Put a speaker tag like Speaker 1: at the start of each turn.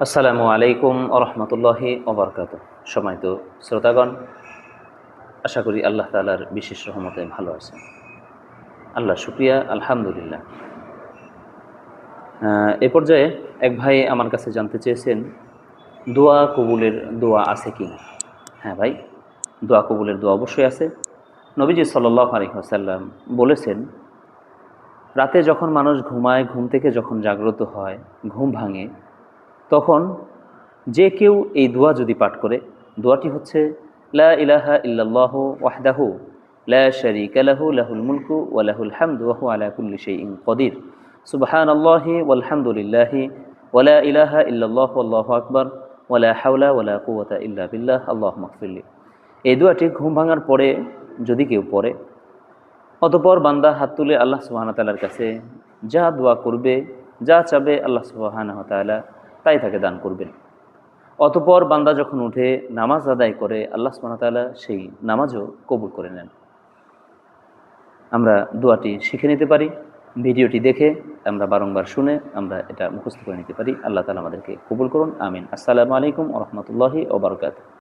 Speaker 1: আসসালামু আলাইকুম আরহামতুল্লাহি ওবরকাত। সম্মানিত শ্রোতাগণ, আশা করি আল্লাহ তাআলার বিশেষ রহমতে ভালো আছেন। আল্লাহ শুকরিয়া, আলহামদুলিল্লাহ। এ পর্যায়ে এক ভাই আমার কাছে জানতে চেয়েছেন, দোয়া কবুলের দোয়া আছে কি না? হ্যাঁ ভাই, দোয়া কবুলের দোয়া অবশ্যই আছে। নবীজি সাল্লাল্লাহু আলাইহি ওয়াসাল্লাম বলেছেন, রাতে যখন মানুষ ঘুমায়, ঘুম থেকে যখন জাগ্রত হয়, ঘুম ভাঙে, তখন যে কেউ এই দোয়া যদি পাঠ করে, দোয়াটি হচ্ছে লা ইলাহা ইল্লাল্লাহু ওয়াহদাহু লা শারীকা লাহু লাহুল মুলকু ওয়া লাহুল হামদু ওয়া হুয়া আলা কুল্লি শাইইন কদির সুবহানাল্লাহি ওয়াল হামদুলিল্লাহি ওয়া লা ইলাহা ইল্লাল্লাহু আল্লাহু আকবার ওয়া লা হাওলা ওয়া লা কুওয়াতা ইল্লা বিল্লাহ আল্লাহুম্মা গফিরলি। এই দোয়াটি ঘুম ভাঙার পরে যদি কেউ পড়ে, অতঃপর বান্দা হাত তুলে আল্লাহ সুবহানাহু ওয়া তাআলার কাছে যা দোয়া করবে, যা চাবে, আল্লাহ সুবহানাহু ওয়া তাআলা তাই তাকে দান করবেন। অতঃপর বান্দা যখন উঠে নামাজ আদায় করে, আল্লাহ সুবহানাহু ওয়া তাআলা সেই নামাজও কবুল করে নেন। আমরা দোয়াটি শিখে নিতে পারি, ভিডিওটি দেখে আমরা বারংবার শুনে আমরা এটা মুখস্থ করে নিতে পারি। আল্লাহ তাআলা আমাদেরকে কবুল করুন, আমিন। আসসালামু আলাইকুম ওয়া রাহমাতুল্লাহি ওয়া বারাকাতুহু।